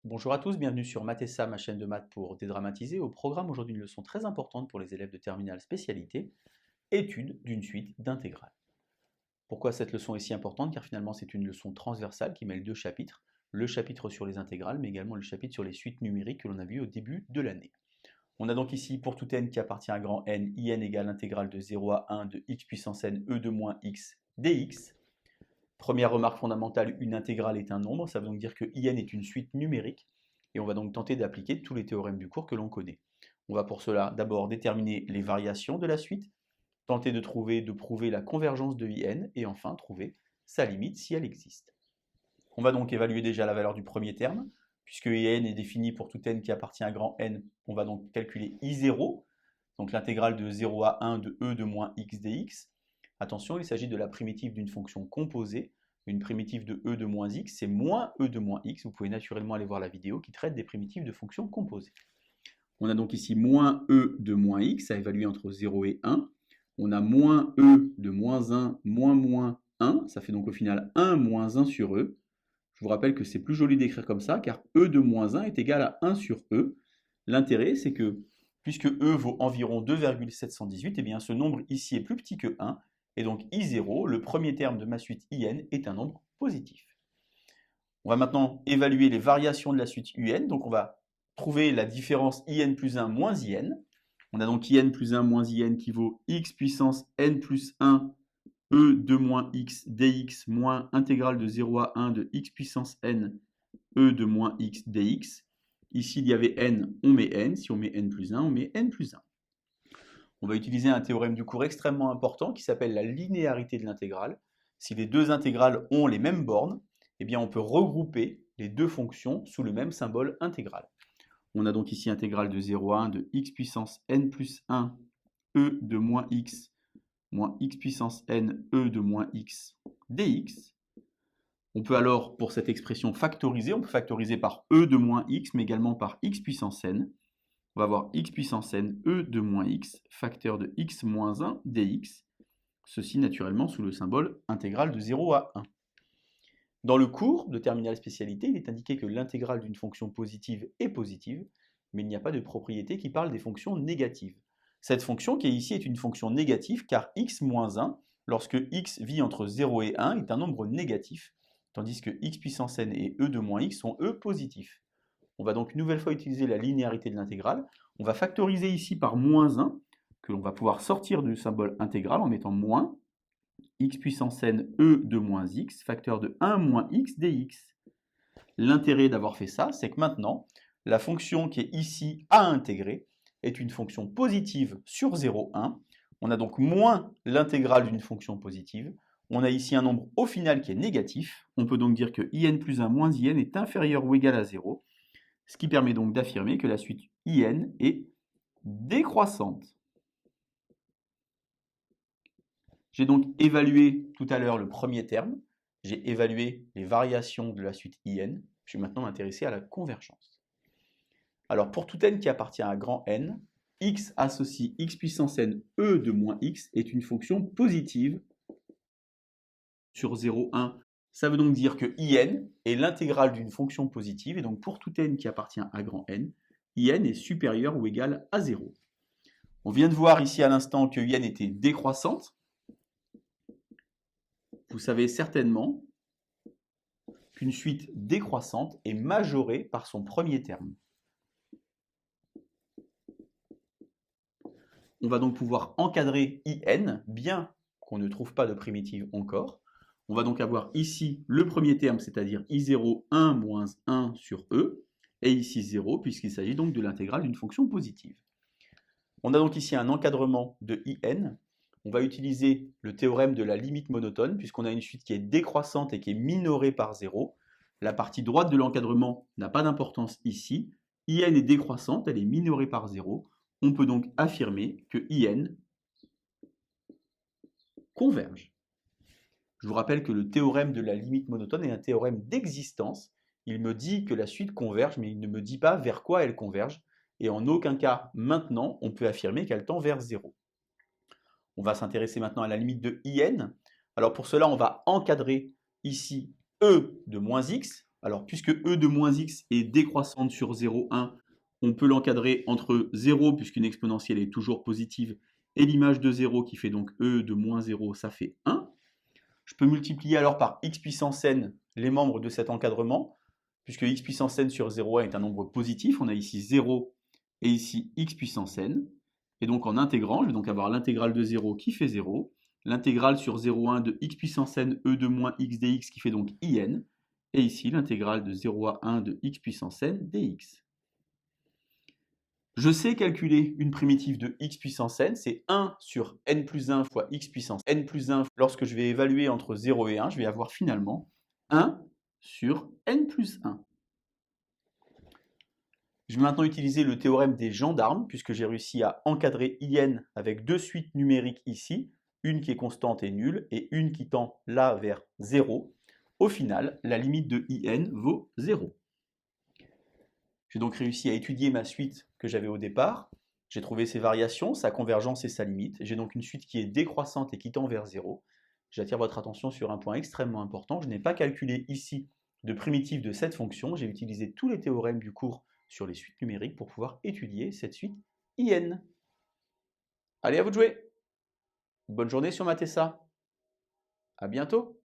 Bonjour à tous, bienvenue sur Mathessa, ma chaîne de maths pour dédramatiser. Au programme aujourd'hui une leçon très importante pour les élèves de terminale spécialité, étude d'une suite d'intégrales. Pourquoi cette leçon est si importante? Car finalement c'est une leçon transversale qui mêle deux chapitres, le chapitre sur les intégrales mais également le chapitre sur les suites numériques que l'on a vu au début de l'année. On a donc ici pour tout n qui appartient à grand N, In égale l'intégrale de 0 à 1 de x puissance n e de moins x dx. Première remarque fondamentale, une intégrale est un nombre, ça veut donc dire que In est une suite numérique, et on va donc tenter d'appliquer tous les théorèmes du cours que l'on connaît. On va pour cela d'abord déterminer les variations de la suite, tenter de prouver la convergence de In, et enfin trouver sa limite si elle existe. On va donc évaluer déjà la valeur du premier terme, puisque In est défini pour tout n qui appartient à grand N, on va donc calculer I0, donc l'intégrale de 0 à 1 de e de moins x dx. Attention, il s'agit de la primitive d'une fonction composée. Une primitive de e de moins x, c'est moins e de moins x. Vous pouvez naturellement aller voir la vidéo qui traite des primitives de fonctions composées. On a donc ici moins e de moins x à évaluer entre 0 et 1. On a moins e de moins 1 moins 1. Ça fait donc au final 1 moins 1 sur e. Je vous rappelle que c'est plus joli d'écrire comme ça, car e de moins 1 est égal à 1 sur e. L'intérêt, c'est que, puisque e vaut environ 2,718, eh bien ce nombre ici est plus petit que 1, et donc I0, le premier terme de ma suite IN, est un nombre positif. On va maintenant évaluer les variations de la suite UN, donc on va trouver la différence IN plus 1 moins IN. On a donc IN plus 1 moins IN qui vaut x puissance n plus 1 e de moins x dx moins intégrale de 0 à 1 de x puissance n e de moins x dx. Ici, il y avait n, on met n. Si on met n plus 1, on met n plus 1. On va utiliser un théorème du cours extrêmement important qui s'appelle la linéarité de l'intégrale. Si les deux intégrales ont les mêmes bornes, eh bien on peut regrouper les deux fonctions sous le même symbole intégral. On a donc ici intégrale de 0 à 1 de x puissance n plus 1 e de moins x puissance n e de moins x dx. On peut alors, pour cette expression, factoriser. On peut factoriser par e de moins x, mais également par x puissance n. On va avoir x puissance n e de moins x, facteur de x moins 1 dx. Ceci naturellement sous le symbole intégral de 0 à 1. Dans le cours de terminale spécialité, il est indiqué que l'intégrale d'une fonction positive est positive, mais il n'y a pas de propriété qui parle des fonctions négatives. Cette fonction qui est ici est une fonction négative car x moins 1, lorsque x vit entre 0 et 1, est un nombre négatif, tandis que x puissance n et e de moins x sont eux positifs. On va donc une nouvelle fois utiliser la linéarité de l'intégrale. On va factoriser ici par moins 1, que l'on va pouvoir sortir du symbole intégral en mettant moins x puissance n e de moins x, facteur de 1 moins x dx. L'intérêt d'avoir fait ça, c'est que maintenant, la fonction qui est ici à intégrer est une fonction positive sur 0, 1. On a donc moins l'intégrale d'une fonction positive. On a ici un nombre au final qui est négatif. On peut donc dire que in plus 1 moins in est inférieur ou égal à 0, ce qui permet donc d'affirmer que la suite in est décroissante. J'ai donc évalué tout à l'heure le premier terme, j'ai évalué les variations de la suite in, je vais maintenant m'intéresser à la convergence. Alors pour tout n qui appartient à grand N, x associe x puissance n e de moins x est une fonction positive sur 0, 1. Ça veut donc dire que in est l'intégrale d'une fonction positive, et donc pour tout n qui appartient à grand N, in est supérieur ou égal à 0. On vient de voir ici à l'instant que in était décroissante. Vous savez certainement qu'une suite décroissante est majorée par son premier terme. On va donc pouvoir encadrer in, bien qu'on ne trouve pas de primitive encore. On va donc avoir ici le premier terme, c'est-à-dire I0, 1 moins 1 sur e, et ici 0, puisqu'il s'agit donc de l'intégrale d'une fonction positive. On a donc ici un encadrement de in. On va utiliser le théorème de la limite monotone, puisqu'on a une suite qui est décroissante et qui est minorée par 0. La partie droite de l'encadrement n'a pas d'importance ici. In est décroissante, elle est minorée par 0. On peut donc affirmer que in converge. Je vous rappelle que le théorème de la limite monotone est un théorème d'existence. Il me dit que la suite converge, mais il ne me dit pas vers quoi elle converge. Et en aucun cas, maintenant, on peut affirmer qu'elle tend vers 0. On va s'intéresser maintenant à la limite de in. Alors pour cela, on va encadrer ici e de moins x. Alors, puisque e de moins x est décroissante sur 0, 1, on peut l'encadrer entre 0, puisqu'une exponentielle est toujours positive, et l'image de 0 qui fait donc e de moins 0, ça fait 1. Je peux multiplier alors par x puissance n les membres de cet encadrement, puisque x puissance n sur 0,1 est un nombre positif. On a ici 0 et ici x puissance n. Et donc en intégrant, je vais donc avoir l'intégrale de 0 qui fait 0, l'intégrale sur 0,1 de x puissance n e de moins x dx qui fait donc in, et ici l'intégrale de 0 à 1 de x puissance n dx. Je sais calculer une primitive de x puissance n, c'est 1 sur n plus 1 fois x puissance n plus 1. Lorsque je vais évaluer entre 0 et 1, je vais avoir finalement 1 sur n plus 1. Je vais maintenant utiliser le théorème des gendarmes, puisque j'ai réussi à encadrer in avec deux suites numériques ici, une qui est constante et nulle, et une qui tend là vers 0. Au final, la limite de in vaut 0. J'ai donc réussi à étudier ma suite que j'avais au départ. J'ai trouvé ses variations, sa convergence et sa limite. J'ai donc une suite qui est décroissante et qui tend vers 0. J'attire votre attention sur un point extrêmement important. Je n'ai pas calculé ici de primitive de cette fonction. J'ai utilisé tous les théorèmes du cours sur les suites numériques pour pouvoir étudier cette suite IN. Allez, à vous de jouer. Bonne journée sur Matessa. À bientôt.